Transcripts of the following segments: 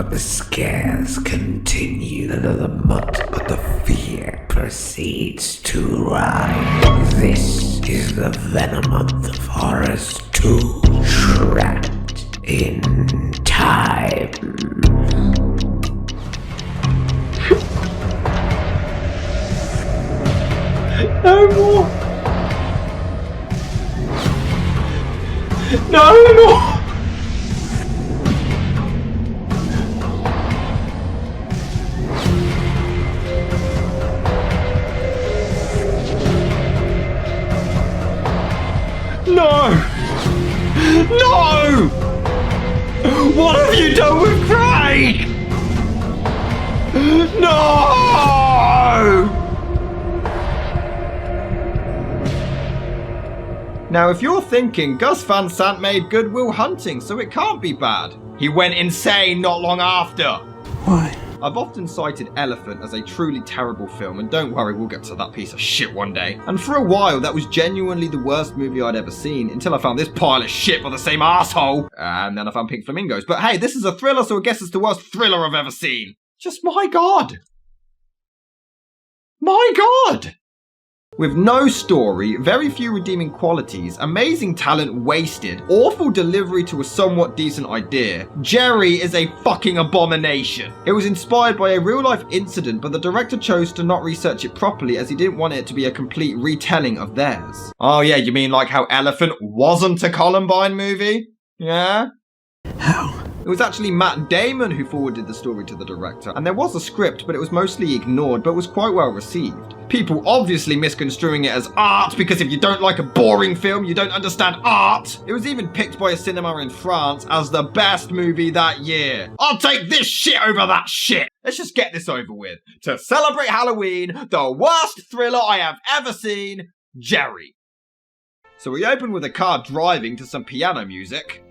But the scares continue. But the fear proceeds to rise. This is the Venom month of horrors 2. Trapped in time. No more! No more! No! No! What have you done with Craig? No! Now, if you're thinking, Gus Van Sant made Good Will Hunting, so it can't be bad. He went insane not long after. Why? I've often cited Elephant as a truly terrible film, and don't worry, we'll get to that piece of shit one day. And for a while, that was genuinely the worst movie I'd ever seen, until I found this pile of shit by the same asshole. And then I found Pink Flamingos. But hey, this is a thriller, so I guess it's the worst thriller I've ever seen. Just my God. My God! With no story, very few redeeming qualities, amazing talent wasted, awful delivery to a somewhat decent idea, Gerry is a fucking abomination. It was inspired by a real-life incident, but the director chose to not research it properly as he didn't want it to be a complete retelling of theirs. Oh yeah, you mean like how Elephant wasn't a Columbine movie? Yeah? How? It was actually Matt Damon who forwarded the story to the director, and there was a script, but it was mostly ignored, but was quite well received. People obviously misconstruing it as art, because if you don't like a boring film, you don't understand art. It was even picked by a cinema in France as the best movie that year. I'll take this shit over that shit. Let's just get this over with. To celebrate Halloween, the worst thriller I have ever seen, Gerry. So we open with a car driving to some piano music.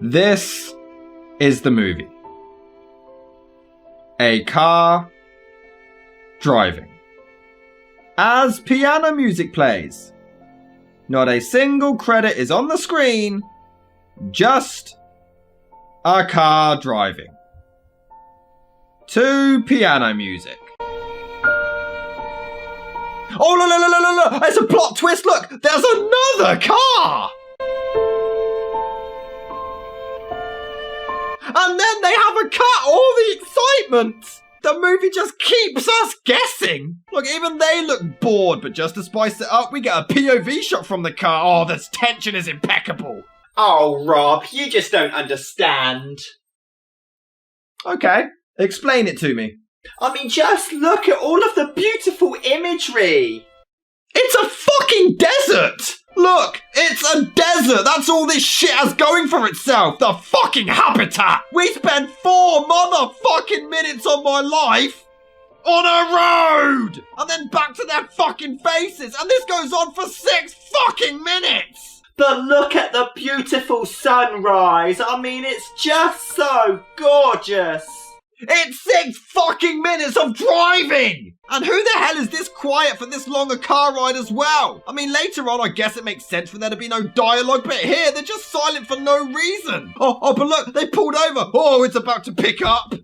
This is the movie. A car driving. As piano music plays. Not a single credit is on the screen. Just a car driving. To piano music. Oh, look, it's a plot twist, look, there's another car! And then they have a cut, all the excitement! The movie just keeps us guessing! Look, even they look bored, but just to spice it up, we get a POV shot from the car. Oh, this tension is impeccable. Oh, Rob, you just don't understand. Okay, explain it to me. I mean, just look at all of the beautiful imagery. It's a fucking desert! Look, it's a desert! That's all this shit has going for itself! The fucking habitat! We spent 4 motherfucking minutes of my life on a road! And then back to their fucking faces! And this goes on for 6 fucking minutes! But look at the beautiful sunrise! I mean, it's just so gorgeous! It's 6 fucking minutes of driving! And who the hell is this quiet for this long a car ride as well? I mean, later on, I guess it makes sense for there to be no dialogue, but here, they're just silent for no reason. Oh, but look, they pulled over. Oh, it's about to pick up.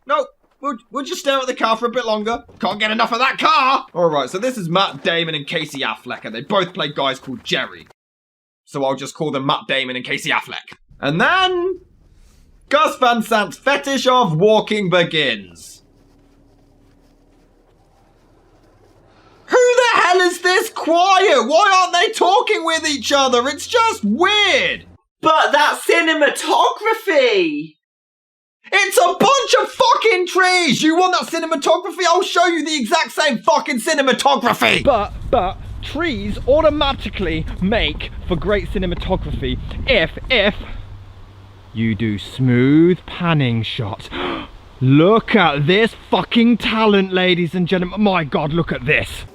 No, we'll just stare at the car for a bit longer. Can't get enough of that car. All right, so this is Matt Damon and Casey Affleck, and they both play guys called Gerry. So I'll just call them Matt Damon and Casey Affleck. And then Gus Van Sant's fetish of walking begins. Who the hell is this quiet? Why aren't they talking with each other? It's just weird. But that's cinematography. It's a bunch of fucking trees. You want that cinematography? I'll show you the exact same fucking cinematography. But trees automatically make for great cinematography if you do smooth panning shots. Look at this fucking talent, ladies and gentlemen. My God, look at this.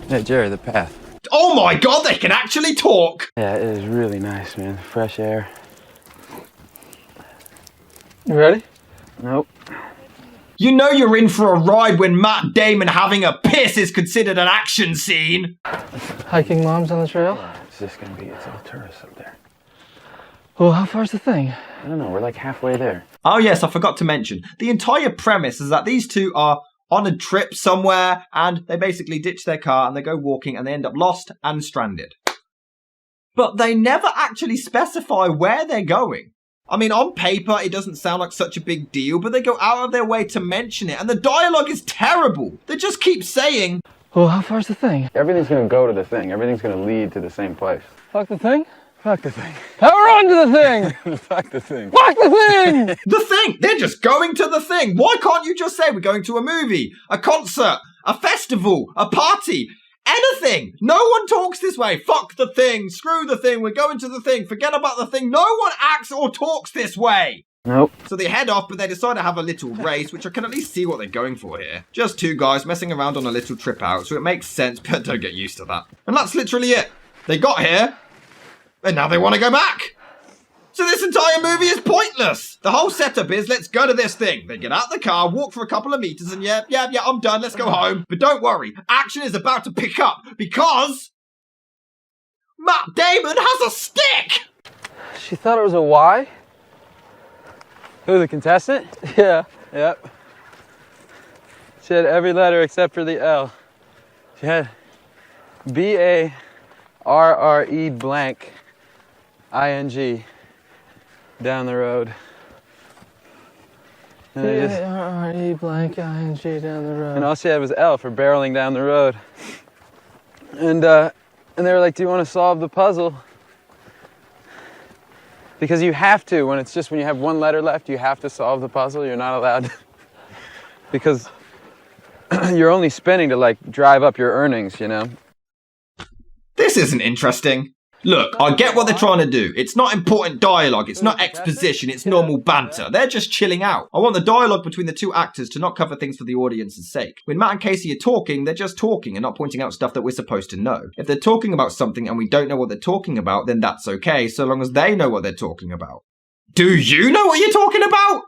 Hey, Gerry, the path. Oh my god, they can actually talk! Yeah, it is really nice, man. Fresh air. You ready? Nope. You know you're in for a ride when Matt Damon having a piss is considered an action scene. Hiking moms on the trail? It's just gonna be, it's all tourists up there. Well, how far's the thing? I don't know, we're like halfway there. Oh yes, I forgot to mention. The entire premise is that these two are on a trip somewhere and they basically ditch their car and they go walking and they end up lost and stranded. But they never actually specify where they're going. I mean, on paper, it doesn't sound like such a big deal, but they go out of their way to mention it, and the dialogue is terrible. They just keep saying, Well, how far's the thing? Everything's gonna go to the thing. Everything's gonna lead to the same place. Fuck the thing? Fuck the thing. Power on to the thing! Fuck the thing. Fuck the thing! the thing! They're just going to the thing! Why can't you just say we're going to a movie, a concert, a festival, a party? Anything! No one talks this way. Fuck the thing. Screw the thing. We're going to the thing. Forget about the thing. No one acts or talks this way. Nope. So they head off, but they decide to have a little race, which I can at least see what they're going for here. Just two guys messing around on a little trip out, so it makes sense, but don't get used to that. And that's literally it. They got here, and now they want to go back. So this entire movie is pointless. The whole setup is, let's go to this thing. They get out of the car, walk for a couple of meters, and yeah, I'm done, let's go home. But don't worry, action is about to pick up, because Matt Damon has a stick! She thought it was a Y? Who, the contestant? Yeah. Yep. She had every letter except for the L. She had B-A-R-R-E blank I-N-G down the road. And I just- B-A-R-R-E blank I-N-G down the road. and all she had was L for barreling down the road. And they were like, do you want to solve the puzzle? Because you have to, when you have one letter left, you have to solve the puzzle. You're not allowed because you're only spinning to like drive up your earnings, you know? This isn't interesting. Look, I get what they're trying to do. It's not important dialogue, it's not exposition, it's normal banter. They're just chilling out. I want the dialogue between the two actors to not cover things for the audience's sake. When Matt and Casey are talking, they're just talking and not pointing out stuff that we're supposed to know. If they're talking about something and we don't know what they're talking about, then that's okay, so long as they know what they're talking about. Do you know what you're talking about?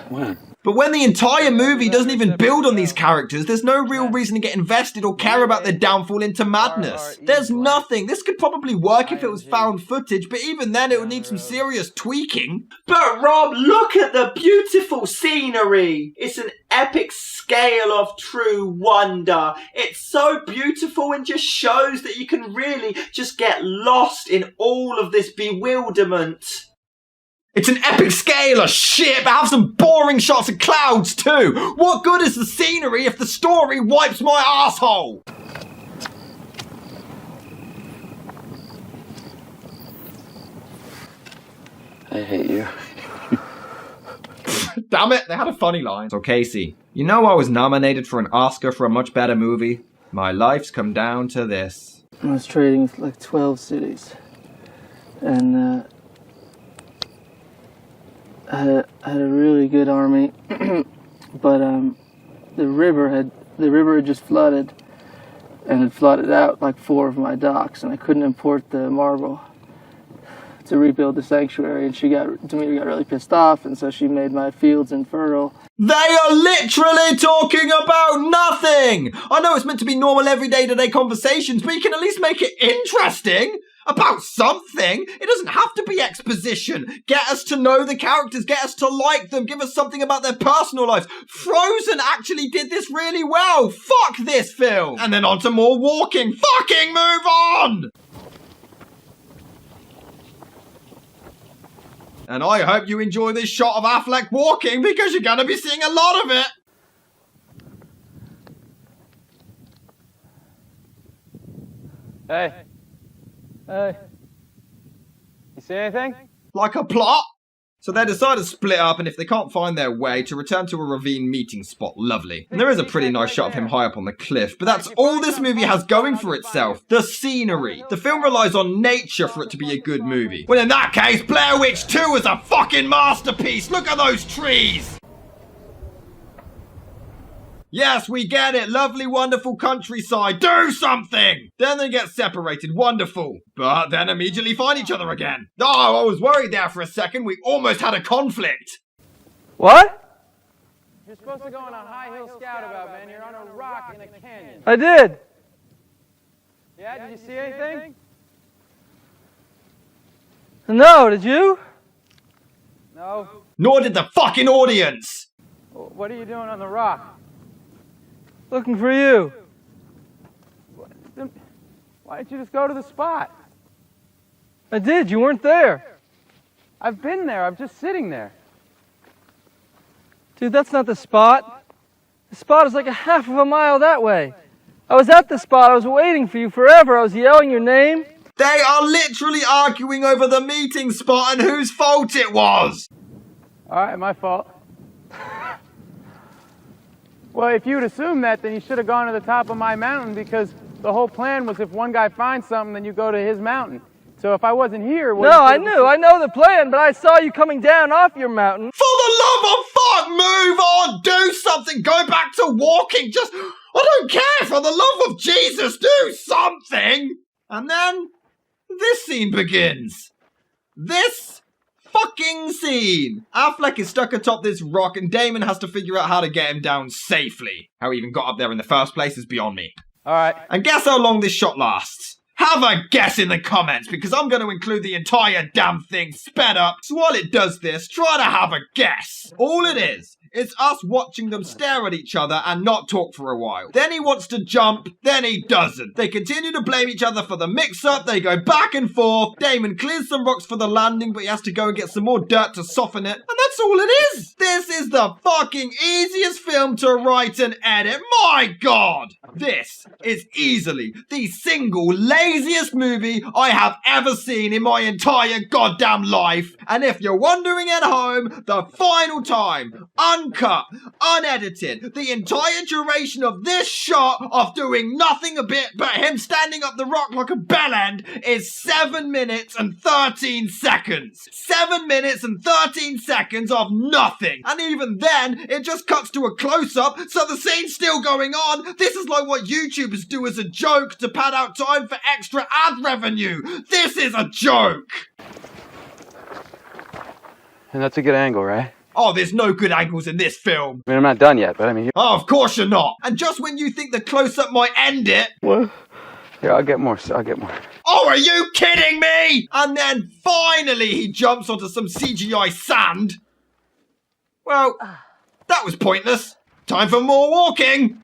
When? But when the entire movie doesn't even build on these characters, there's no real reason to get invested or care about their downfall into madness. There's nothing. This could probably work if it was found footage, but even then it would need some serious tweaking. But Rob, look at the beautiful scenery. It's an epic scale of true wonder. It's so beautiful and just shows that you can really just get lost in all of this bewilderment. It's an epic scale of shit, but have some boring shots of clouds too. What good is the scenery if the story wipes my asshole? I hate you. Damn it, they had a funny line. So Casey, you know I was nominated for an Oscar for a much better movie? My life's come down to this. I was trading with like 12 cities. And I had a really good army, but the river had just flooded, and it flooded out like 4 of my docks, and I couldn't import the marble to rebuild the sanctuary. And Demeter got really pissed off, and so she made my fields infertile. They are literally talking about nothing! I know it's meant to be normal everyday to day conversations, but you can at least make it interesting! About something! It doesn't have to be exposition! Get us to know the characters, get us to like them, give us something about their personal lives. Frozen actually did this really well! Fuck this film! And then on to more walking. Fucking move on! And I hope you enjoy this shot of Affleck walking because you're gonna be seeing a lot of it! Hey. Hey. You see anything? Like a plot? So they decide to split up, and if they can't find their way, to return to a ravine meeting spot. Lovely. And there is a pretty nice shot of him high up on the cliff, but that's all this movie has going for itself. The scenery. The film relies on nature for it to be a good movie. Well, in that case, Blair Witch 2 is a fucking masterpiece! Look at those trees! Yes, we get it. Lovely, wonderful countryside. Do something! Then they get separated. Wonderful. But then immediately find each other again. Oh, I was worried there for a second. We almost had a conflict. What? You're supposed to go on a high hill scout about, man. You're on a rock in a canyon. I did. Yeah, did you see anything? No, did you? No. Nor did the fucking audience. What are you doing on the rock? Looking for you. Why didn't you just go to the spot? I did. You weren't there. I've been there. I'm just sitting there. Dude, that's not the spot. The spot is like a half of a mile that way. I was at the spot. I was waiting for you forever. I was yelling your name. They are literally arguing over the meeting spot and whose fault it was. All right, my fault. Well, if you'd assumed that, then you should have gone to the top of my mountain, because the whole plan was if one guy finds something, then you go to his mountain. So if I wasn't here... No, I knew. I know the plan, but I saw you coming down off your mountain. For the love of fuck, move on, do something, go back to walking, just... I don't care, for the love of Jesus, do something! And then, this scene begins. This fucking scene. Affleck is stuck atop this rock and Damon has to figure out how to get him down safely. How he even got up there in the first place is beyond me. Alright. And guess how long this shot lasts? Have a guess in the comments, because I'm going to include the entire damn thing sped up. So while it does this, try to have a guess. All it is, it's us watching them stare at each other and not talk for a while. Then he wants to jump, then he doesn't. They continue to blame each other for the mix-up, they go back and forth. Damon clears some rocks for the landing, but he has to go and get some more dirt to soften it. And that's all it is. This is the fucking easiest film to write and edit. My God! This is easily the single laziest movie I have ever seen in my entire goddamn life. And if you're wondering at home, the final time, uncut, unedited, the entire duration of this shot of doing nothing a bit but him standing up the rock like a bellend is 7 minutes and 13 seconds. 7 minutes and 13 seconds of nothing. And even then, it just cuts to a close-up, so the scene's still going on. This is like what YouTubers do as a joke to pad out time for extra ad revenue. This is a joke. And that's a good angle, right? Oh, there's no good angles in this film. I mean, I'm not done yet, but I mean... Oh, of course you're not. And just when you think the close-up might end it... What? Yeah, I'll get more. Oh, are you kidding me? And then finally he jumps onto some CGI sand. Well, that was pointless. Time for more walking.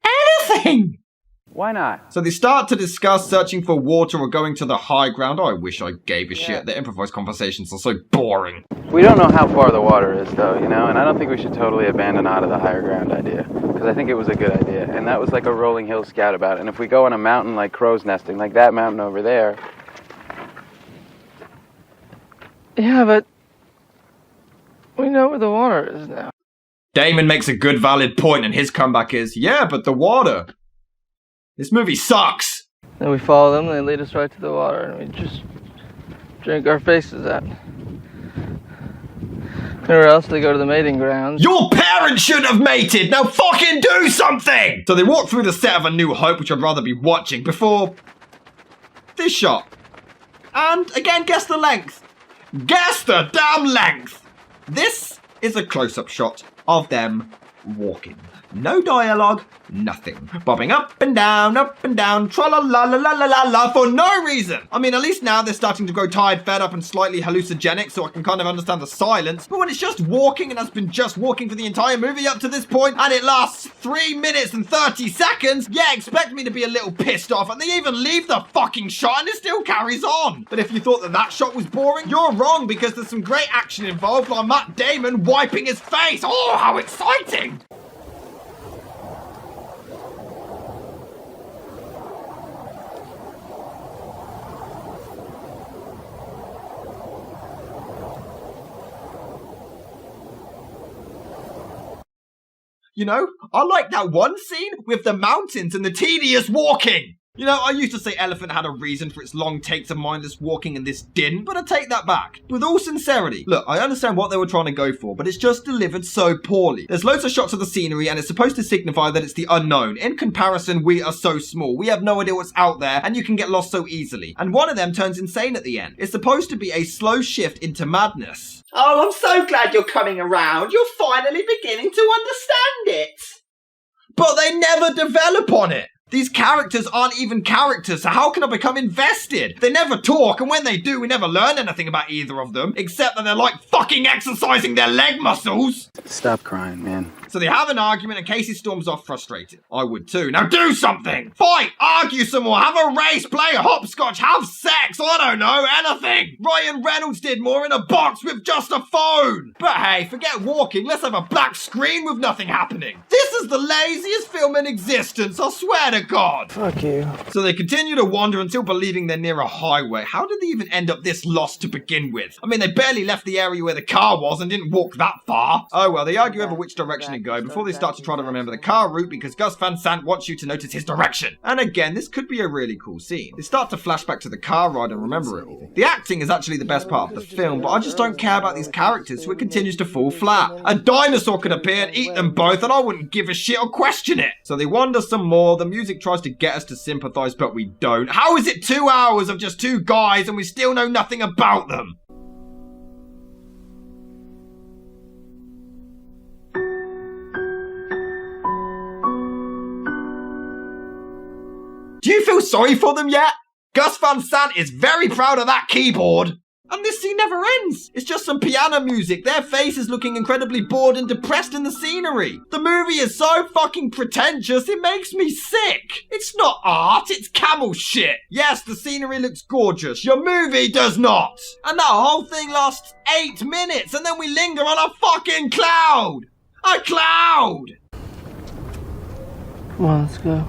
Anything! Why not? So they start to discuss searching for water or going to the high ground. Oh, I wish I gave a shit. The improvised conversations are so boring. We don't know how far the water is, though, you know? And I don't think we should totally abandon out of the higher ground idea. Because I think it was a good idea. And that was like a rolling hill scout about it. And if we go on a mountain like crow's nesting, like that mountain over there... Yeah, but we know where the water is now. Damon makes a good valid point and his comeback is, yeah, but the water. This movie sucks. Then we follow them, and they lead us right to the water, and we just drink our faces out. Or else they go to the mating grounds. Your parents should have mated! Now fucking do something! So they walk through the set of A New Hope, which I'd rather be watching, before this shot. And again, guess the length. Guess the damn length! This is a close-up shot of them walking. No dialogue, nothing. Bobbing up and down, tra-la-la-la-la-la-la for no reason. I mean, at least now they're starting to grow tired, fed up, and slightly hallucinogenic, so I can kind of understand the silence. But when it's just walking and has been just walking for the entire movie up to this point, and it lasts 3 minutes and 30 seconds, yeah, expect me to be a little pissed off. And they even leave the fucking shot and it still carries on. But if you thought that shot was boring, you're wrong, because there's some great action involved, like Matt Damon wiping his face. Oh, how exciting! You know, I like that one scene with the mountains and the tedious walking. You know, I used to say Elephant had a reason for its long takes of mindless walking and this didn't, but I take that back. With all sincerity, look, I understand what they were trying to go for, but it's just delivered so poorly. There's loads of shots of the scenery and it's supposed to signify that it's the unknown. In comparison, we are so small. We have no idea what's out there and you can get lost so easily. And one of them turns insane at the end. It's supposed to be a slow shift into madness. Oh, I'm so glad you're coming around. You're finally beginning to understand it. But they never develop on it. These characters aren't even characters, so how can I become invested? They never talk, and when they do, we never learn anything about either of them, except that they're like fucking exercising their leg muscles. Stop crying, man. So they have an argument and Casey storms off frustrated. I would too. Now do something! Fight! Argue some more! Have a race! Play a hopscotch! Have sex! I don't know, anything! Ryan Reynolds did more in a box with just a phone! But hey, forget walking, let's have a black screen with nothing happening! This is the laziest film in existence, I swear to God! Fuck you. So they continue to wander until believing they're near a highway. How did they even end up this lost to begin with? I mean, they barely left the area where the car was and didn't walk that far. Oh well, they argue over which direction to go before they start to try to remember the car route because Gus Van Sant wants you to notice his direction. And again, this could be a really cool scene. They start to flash back to the car ride and remember everything. The acting is actually the best part of the film, but I just don't care about these characters, so it continues to fall flat. A dinosaur could appear and eat them both and I wouldn't give a shit or question it. So they wander some more, the music tries to get us to sympathize, but we don't. How is it 2 hours of just two guys and we still know nothing about them? Do you feel sorry for them yet? Gus Van Sant is very proud of that keyboard. And this scene never ends. It's just some piano music, their faces looking incredibly bored and depressed in the scenery. The movie is so fucking pretentious, it makes me sick. It's not art, it's camel shit. Yes, the scenery looks gorgeous. Your movie does not. And that whole thing lasts 8 minutes and then we linger on a fucking cloud. A cloud! Come on, let's go.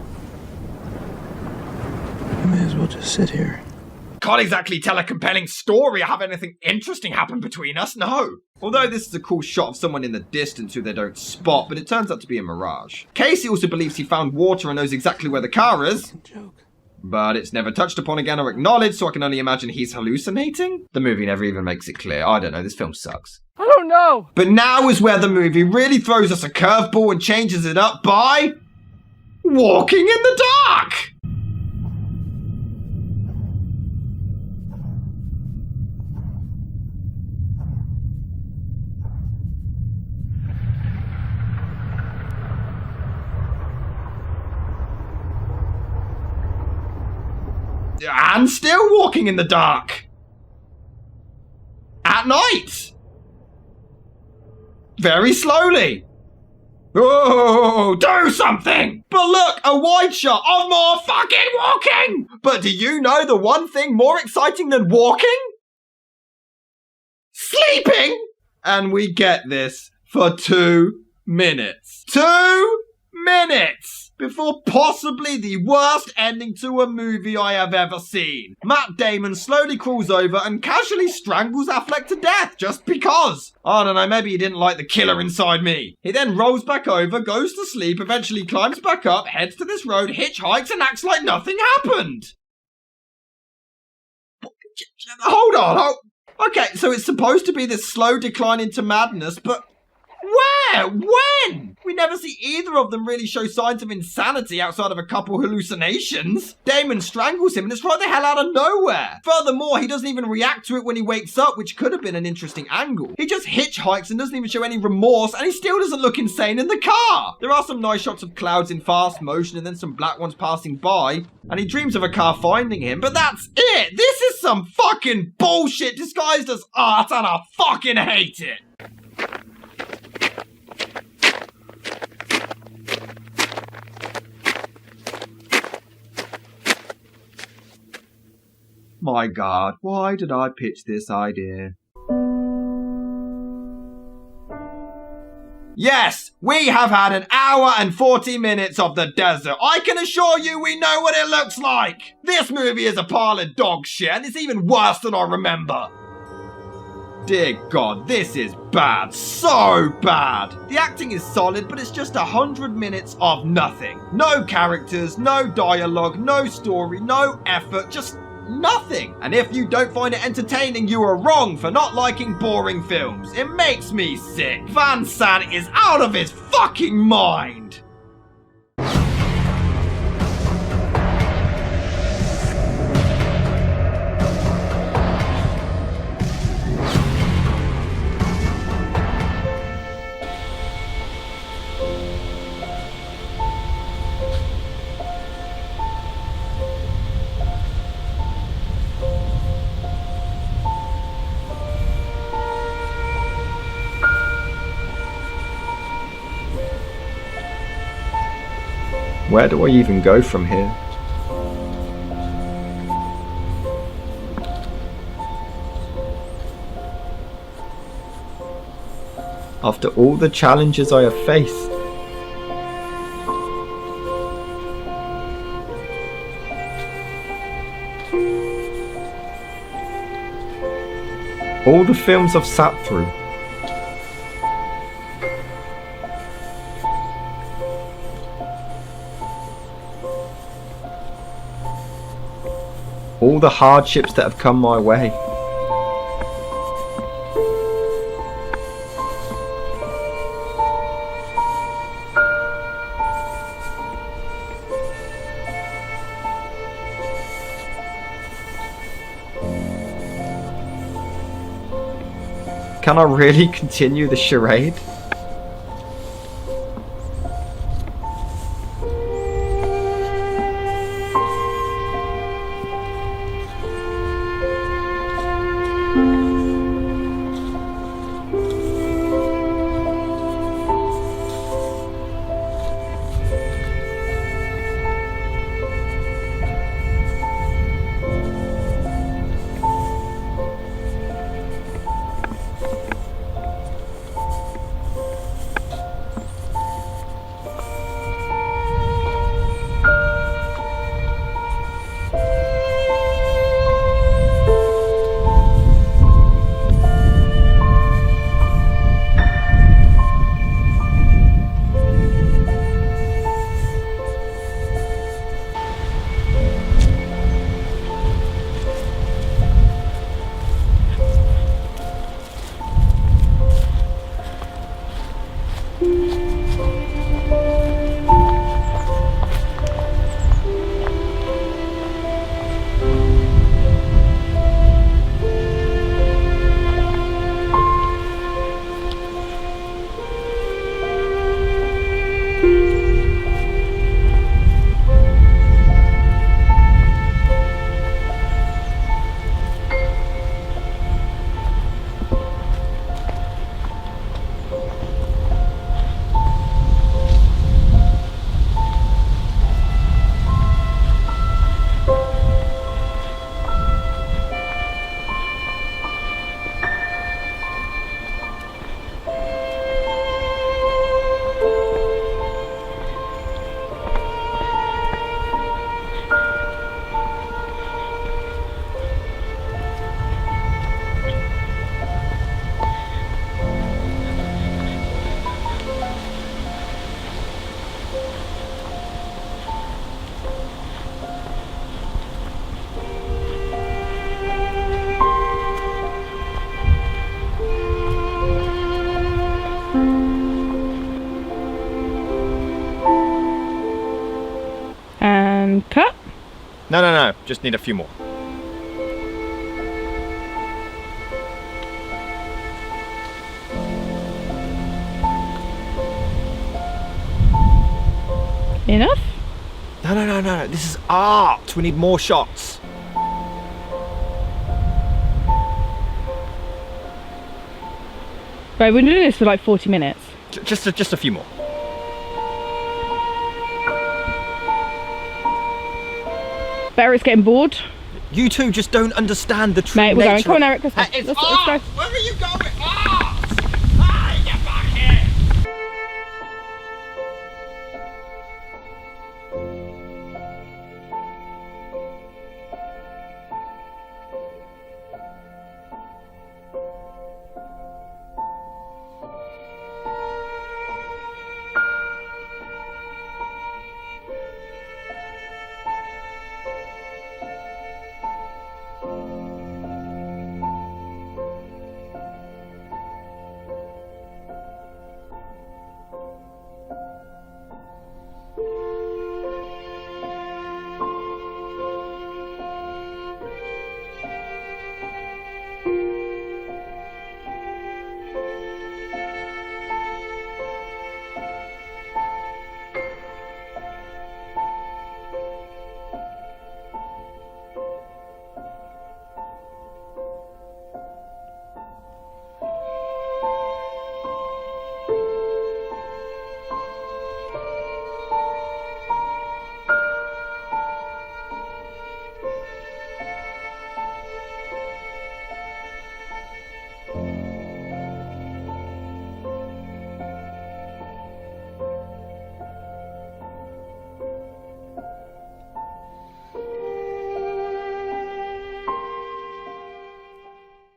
We may as well just sit here. Can't exactly tell a compelling story or have anything interesting happen between us, no. Although this is a cool shot of someone in the distance who they don't spot, but it turns out to be a mirage. Casey also believes he found water and knows exactly where the car is. Joke. But it's never touched upon again or acknowledged, so I can only imagine he's hallucinating? The movie never even makes it clear. I don't know, this film sucks. I don't know. But now is where the movie really throws us a curveball and changes it up by walking in the dark! And still walking in the dark. At night. Very slowly. Oh, do something! But look, a wide shot of more fucking walking! But do you know the one thing more exciting than walking? Sleeping! And we get this for 2 minutes. 2 minutes! Before possibly the worst ending to a movie I have ever seen. Matt Damon slowly crawls over and casually strangles Affleck to death just because. I don't know, maybe he didn't like the killer inside me. He then rolls back over, goes to sleep, eventually climbs back up, heads to this road, hitchhikes and acts like nothing happened. Hold on. Okay, so it's supposed to be this slow decline into madness, but Where? When? We never see either of them really show signs of insanity outside of a couple hallucinations. Damon strangles him and it's right the hell out of nowhere. Furthermore, he doesn't even react to it when he wakes up, which could have been an interesting angle. He just hitchhikes and doesn't even show any remorse, and he still doesn't look insane in the car. There are some nice shots of clouds in fast motion and then some black ones passing by, and he dreams of a car finding him, but that's it. This is some fucking bullshit disguised as art, and I fucking hate it. My God, why did I pitch this idea? Yes, we have had an hour and 40 minutes of the desert. I can assure you we know what it looks like. This movie is a pile of dog shit, and it's even worse than I remember. Dear God, this is bad. So bad. The acting is solid, but it's just 100 minutes of nothing. No characters, no dialogue, no story, no effort, just nothing. And if you don't find it entertaining, you are wrong for not liking boring films. It makes me sick. Van Sant is out of his fucking mind. Where do I even go from here? After all the challenges I have faced, all the films I've sat through, all the hardships that have come my way. Can I really continue the charade? No, just need a few more. Enough? No, this is art. We need more shots. Right, we're doing this for like 40 minutes. Just a few more. Barrett's getting bored. You two just don't understand the true Mate, we're going. nature Come on, of- Eric, let's go. It's Let's art! go. Where are you going? Art! Hey, get back here!